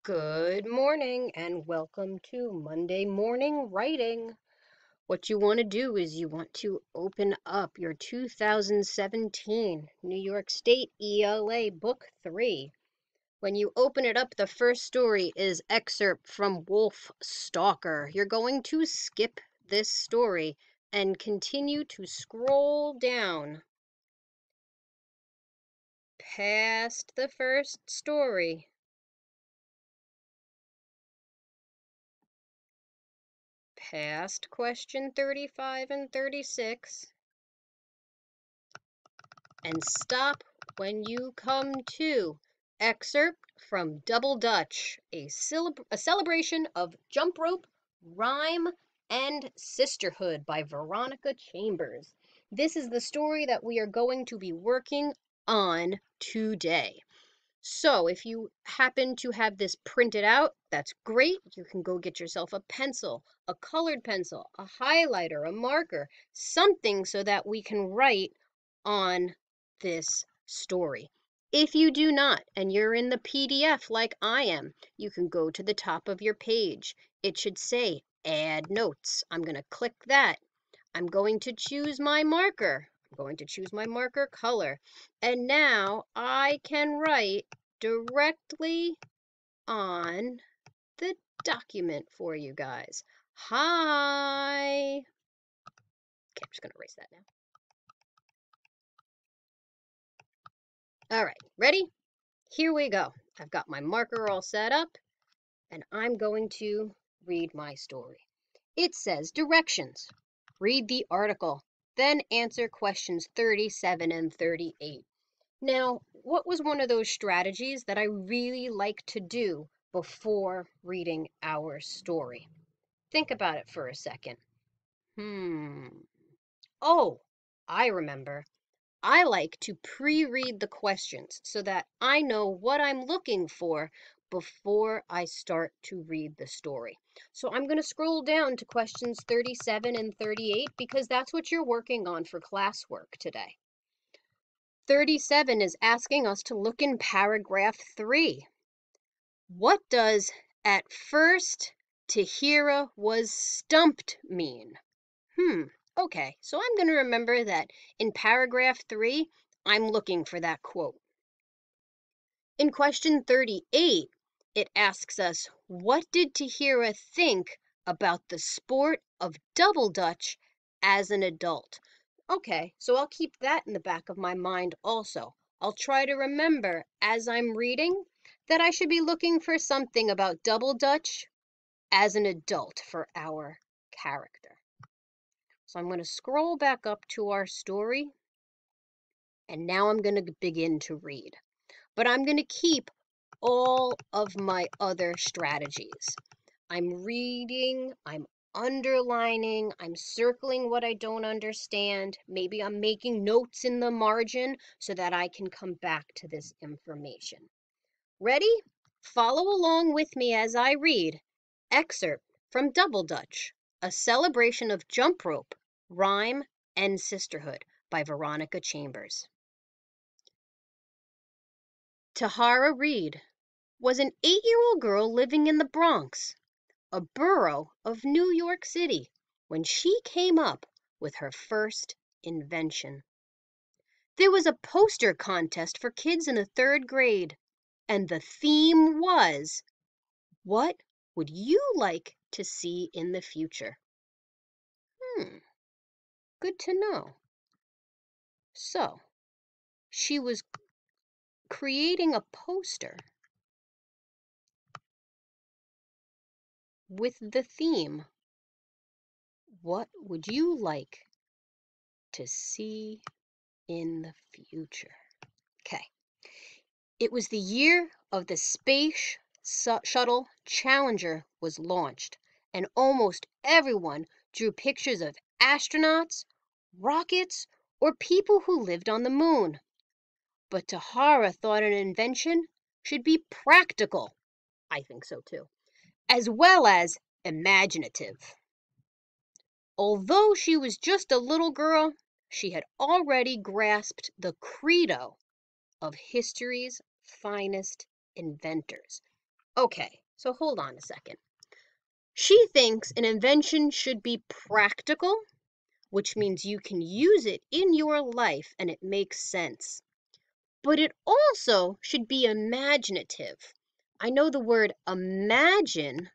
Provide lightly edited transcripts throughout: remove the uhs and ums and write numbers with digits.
Good morning and welcome to Monday Morning Writing. What you want to do is you want to open up your 2017 New York State ELA Book 3. When you open it up, the first story is Excerpt from Wolf Stalker. You're going to skip this story and continue to scroll down past the first story. Past question 35 and 36, and stop when you come to Excerpt from Double Dutch, a celebration of jump rope, rhyme, and sisterhood by Veronica Chambers. This is the story that we are going to be working on today. So if you happen to have this printed out, that's great. You can go get yourself a pencil, a colored pencil, a highlighter, a marker, something so that we can write on this story. If you do not, and you're in the PDF like I am, you can go to the top of your page. It should say Add Notes. I'm going to click that. I'm going to choose my marker. I'm going to choose my marker color. And now I can write directly on the document for you guys. Hi. Okay, I'm just going to erase that now. All right, ready? Here we go. I've got my marker all set up, and I'm going to read my story. It says directions. Read the article, then answer questions 37 and 38. Now, what was one of those strategies that I really like to do before reading our story? Think about it for a second. Oh, I remember. I like to pre-read the questions so that I know what I'm looking for before I start to read the story. So I'm going to scroll down to questions 37 and 38 because that's what you're working on for classwork today. 37 is asking us to look in paragraph 3. What does "at first Tahira was stumped" mean? Okay, so I'm going to remember that in paragraph 3, I'm looking for that quote. In question 38, it asks us, what did Tahira think about the sport of double dutch as an adult? Okay, so I'll keep that in the back of my mind also. I'll try to remember as I'm reading that I should be looking for something about double dutch as an adult for our character. So I'm going to scroll back up to our story, and now I'm going to begin to read. But I'm going to keep all of my other strategies. I'm reading, I'm underlining, I'm circling what I don't understand. Maybe I'm making notes in the margin so that I can come back to this information. Ready? Follow along with me as I read Excerpt from Double Dutch, a celebration of jump rope, rhyme, and sisterhood by Veronica Chambers. Tahara Reed was an 8-year-old girl living in the Bronx, a borough of New York City, when she came up with her first invention. There was a poster contest for kids in the 3rd grade, and the theme was, "What would you like to see in the future?" Good to know. So, she was creating a poster with the theme, "What would you like to see in the future?" Okay. It was the year of the Space Shuttle Challenger was launched, and almost everyone drew pictures of astronauts, rockets, or people who lived on the moon. But Tahara thought an invention should be practical. I think so too, as well as imaginative. Although she was just a little girl, she had already grasped the credo of history's finest inventors. Okay, so hold on a second. She thinks an invention should be practical, which means you can use it in your life and it makes sense. But it also should be imaginative. I know the word imagine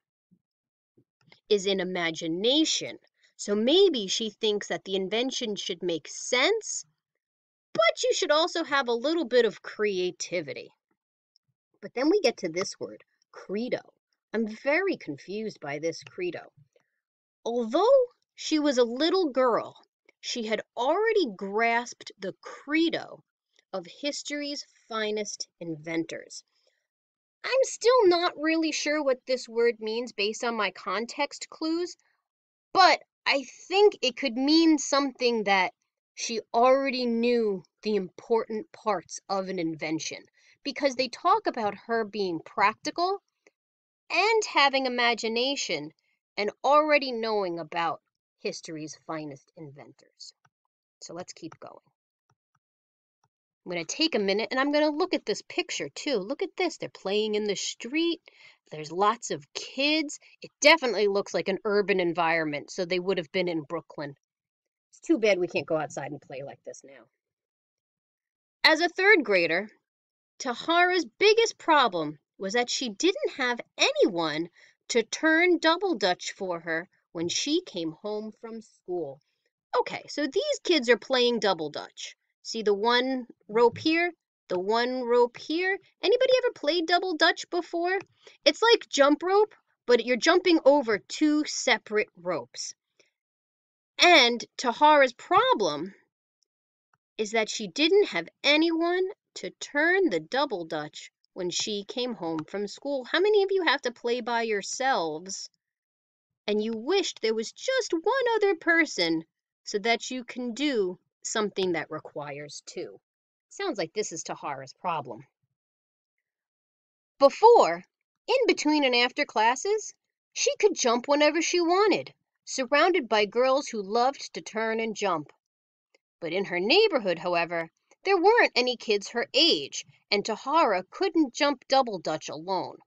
is in imagination, so maybe she thinks that the invention should make sense, but you should also have a little bit of creativity. But then we get to this word, credo. I'm very confused by this credo. Although she was a little girl, she had already grasped the credo of history's finest inventors. I'm still not really sure what this word means based on my context clues, but I think it could mean something that she already knew the important parts of an invention, because they talk about her being practical and having imagination and already knowing about history's finest inventors. So let's keep going. I'm going to take a minute and I'm going to look at this picture too. Look at this. They're playing in the street. There's lots of kids. It definitely looks like an urban environment, so they would have been in Brooklyn. It's too bad we can't go outside and play like this now. As a third grader, Tahara's biggest problem was that she didn't have anyone to turn double dutch for her when she came home from school. Okay, so these kids are playing double dutch. See the one rope here, the one rope here? Anybody ever played double dutch before? It's like jump rope, but you're jumping over two separate ropes. And Tahara's problem is that she didn't have anyone to turn the double dutch when she came home from school. How many of you have to play by yourselves and you wished there was just one other person so that you can do something that requires two? Sounds like this is Tahara's problem. Before, in between and after classes, she could jump whenever she wanted, surrounded by girls who loved to turn and jump. But in her neighborhood, however, there weren't any kids her age, and Tahara couldn't jump double dutch alone.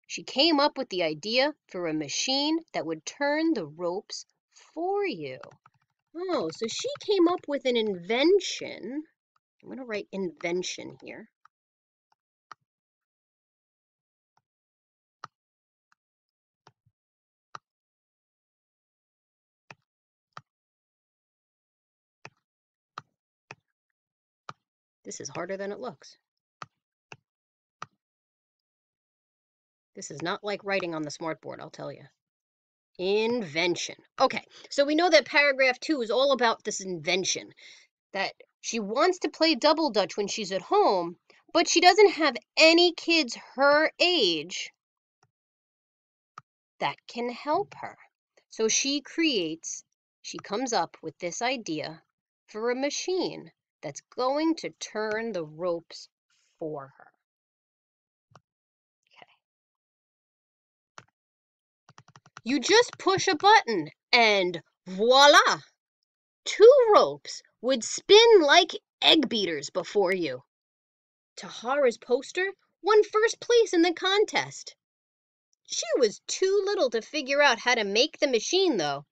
She came up with the idea for a machine that would turn the ropes for you. Oh, so she came up with an invention. I'm going to write invention here. This is harder than it looks. This is not like writing on the smartboard, I'll tell you. Invention. Okay, so we know that paragraph 2 is all about this invention, that she wants to play double dutch when she's at home, but she doesn't have any kids her age that can help her. So she comes up with this idea for a machine that's going to turn the ropes for her. Okay. You just push a button and voila! 2 ropes would spin like egg beaters before you. Tahara's poster won first place in the contest. She was too little to figure out how to make the machine, though,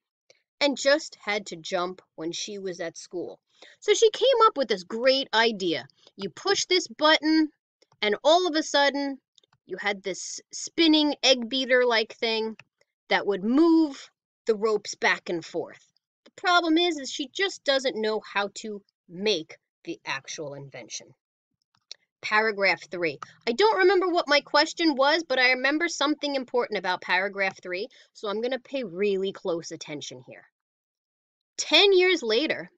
and just had to jump when she was at school. So she came up with this great idea. You push this button, and all of a sudden, you had this spinning egg beater-like thing that would move the ropes back and forth. The problem is she just doesn't know how to make the actual invention. Paragraph 3. I don't remember what my question was, but I remember something important about paragraph 3, so I'm going to pay really close attention here. 10 years later,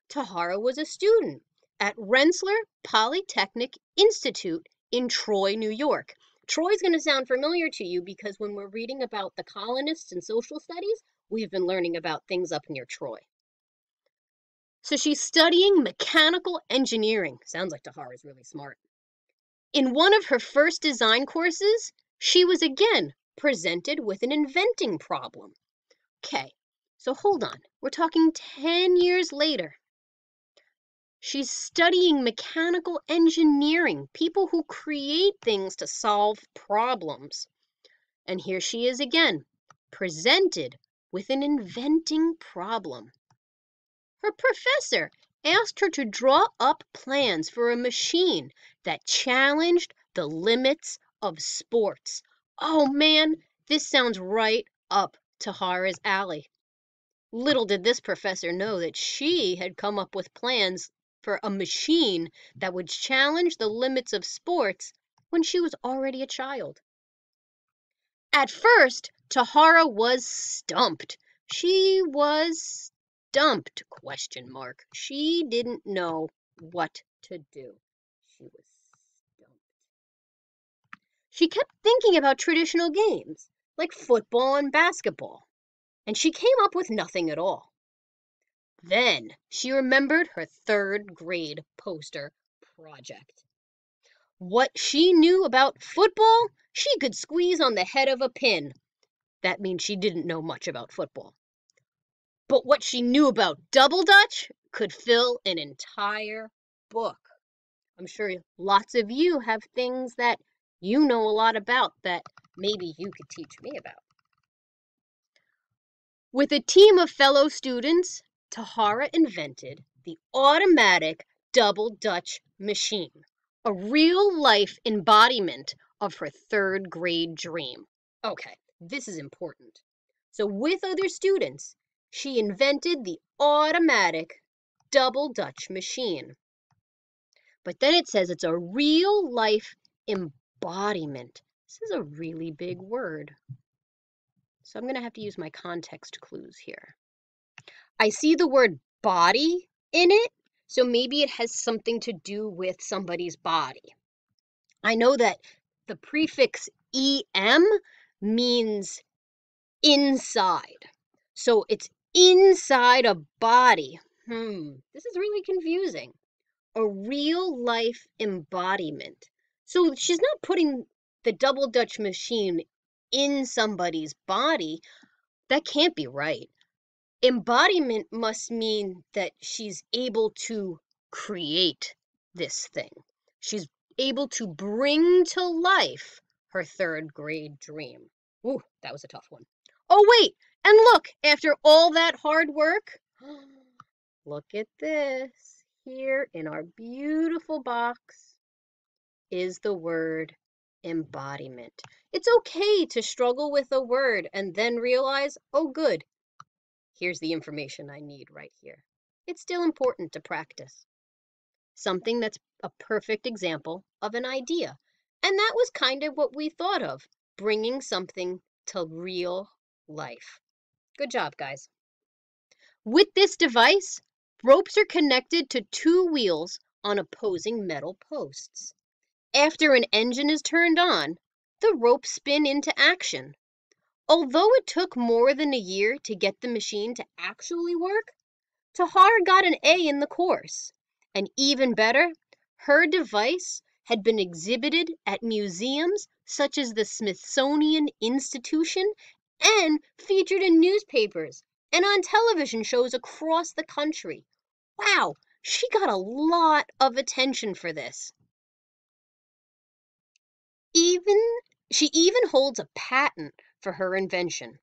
Tahara was a student at Rensselaer Polytechnic Institute in Troy, New York. Troy's going to sound familiar to you because when we're reading about the colonists and social studies, we've been learning about things up near Troy. So she's studying mechanical engineering. Sounds like Tahara's really smart. In one of her first design courses, she was again presented with an inventing problem. Okay, so hold on. We're talking 10 years later. She's studying mechanical engineering, people who create things to solve problems. And here she is again, presented with an inventing problem. Her professor asked her to draw up plans for a machine that challenged the limits of sports. Oh man, this sounds right up Tahara's alley. Little did this professor know that she had come up with plans for a machine that would challenge the limits of sports when she was already a child. At first, Tahara was stumped. She was stumped, ? She didn't know what to do. She was stumped. She kept thinking about traditional games, like football and basketball, and she came up with nothing at all. Then she remembered her third grade poster project. What she knew about football, she could squeeze on the head of a pin. That means she didn't know much about football. But what she knew about double dutch could fill an entire book. I'm sure lots of you have things that you know a lot about that maybe you could teach me about. With a team of fellow students, Tahara invented the automatic double dutch machine, a real-life embodiment of her third grade dream. Okay, this is important. So with other students, she invented the automatic double dutch machine. But then it says it's a real-life embodiment. This is a really big word. So I'm going to have to use my context clues here. I see the word body in it, so maybe it has something to do with somebody's body. I know that the prefix em means inside. So it's inside a body. This is really confusing. A real life embodiment. So she's not putting the double dutch machine in somebody's body. That can't be right. Embodiment must mean that she's able to create this thing. She's able to bring to life her third grade dream. Ooh, that was a tough one. Oh, wait, and look, after all that hard work, look at this. Here in our beautiful box is the word embodiment. It's okay to struggle with a word and then realize, oh, good. Here's the information I need right here. It's still important to practice. Something that's a perfect example of an idea. And that was kind of what we thought of, bringing something to real life. Good job, guys. With this device, ropes are connected to two wheels on opposing metal posts. After an engine is turned on, the ropes spin into action. Although it took more than a year to get the machine to actually work, Tahar got an A in the course. And even better, her device had been exhibited at museums such as the Smithsonian Institution and featured in newspapers and on television shows across the country. Wow, she got a lot of attention for this. She even holds a patent for her invention.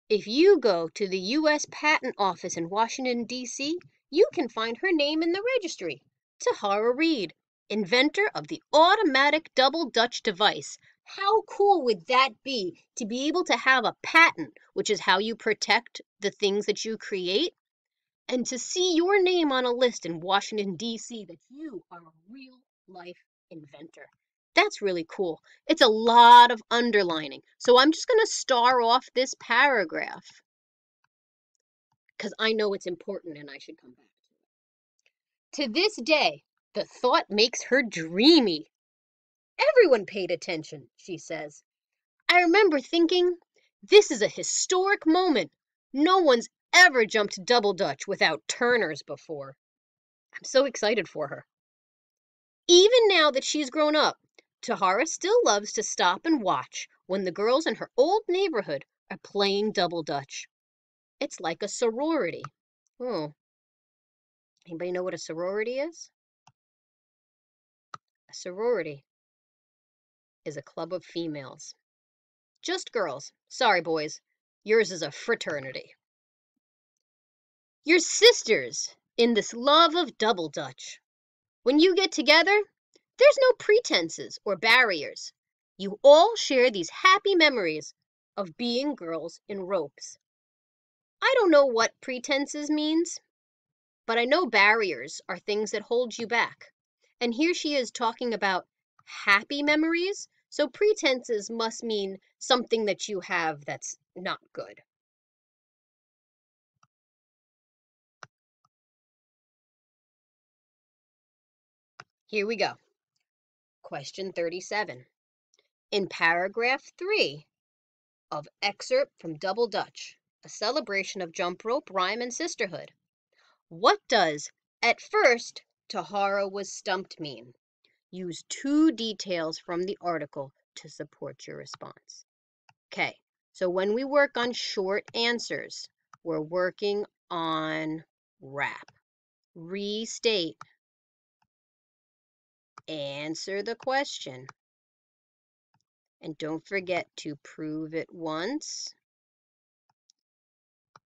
If you go to the U.S. Patent Office in Washington, D.C., you can find her name in the registry. Tahara Reid, inventor of the automatic double dutch device. How cool would that be to be able to have a patent, which is how you protect the things that you create, and to see your name on a list in Washington, D.C. that you are a real life inventor. That's really cool. It's a lot of underlining. So I'm just going to star off this paragraph because I know it's important and I should come back to it. To this day, the thought makes her dreamy. Everyone paid attention, she says. I remember thinking, this is a historic moment. No one's ever jumped double dutch without turners before. I'm so excited for her. Even now that she's grown up, Tahara still loves to stop and watch when the girls in her old neighborhood are playing double dutch. It's like a sorority. Oh, anybody know what a sorority is? A sorority is a club of females. Just girls. Sorry, boys. Yours is a fraternity. You're sisters in this love of double dutch. When you get together, there's no pretenses or barriers. You all share these happy memories of being girls in ropes. I don't know what pretenses means, but I know barriers are things that hold you back. And here she is talking about happy memories, so pretenses must mean something that you have that's not good. Here we go. Question 37. In paragraph 3 of Excerpt from Double Dutch, a celebration of jump rope, rhyme, and sisterhood, what does "at first Tahara was stumped" mean? Use 2 details from the article to support your response. Okay, so when we work on short answers, we're working on wrap. Restate. Answer the question. And don't forget to prove it once,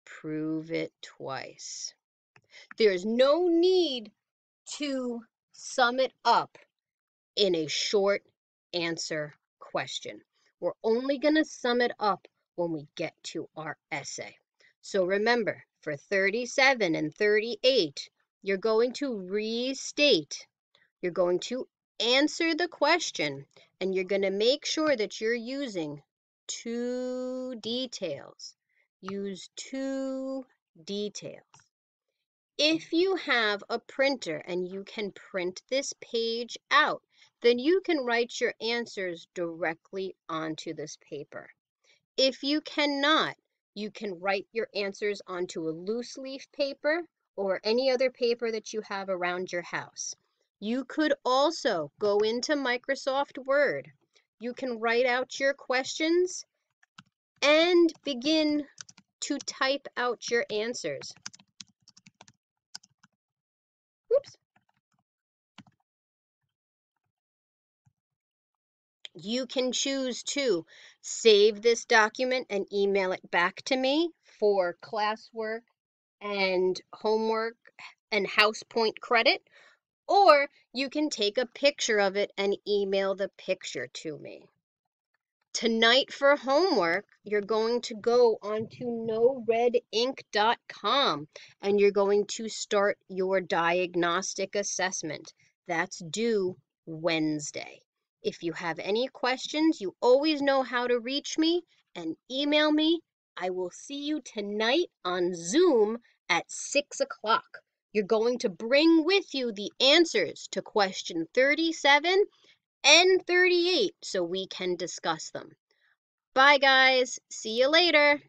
prove it twice. There's no need to sum it up in a short answer question. We're only going to sum it up when we get to our essay. So remember, for 37 and 38, you're going to restate. You're going to answer the question, and you're going to make sure that you're using 2 details. Use 2 details. If you have a printer and you can print this page out, then you can write your answers directly onto this paper. If you cannot, you can write your answers onto a loose leaf paper or any other paper that you have around your house. You could also go into Microsoft Word. You can write out your questions and begin to type out your answers. Oops. You can choose to save this document and email it back to me for classwork and homework and house point credit, or you can take a picture of it and email the picture to me. Tonight for homework, you're going to go onto noredink.com and you're going to start your diagnostic assessment. That's due Wednesday. If you have any questions, you always know how to reach me and email me. I will see you tonight on Zoom at 6 o'clock. You're going to bring with you the answers to question 37 and 38 so we can discuss them. Bye, guys. See you later.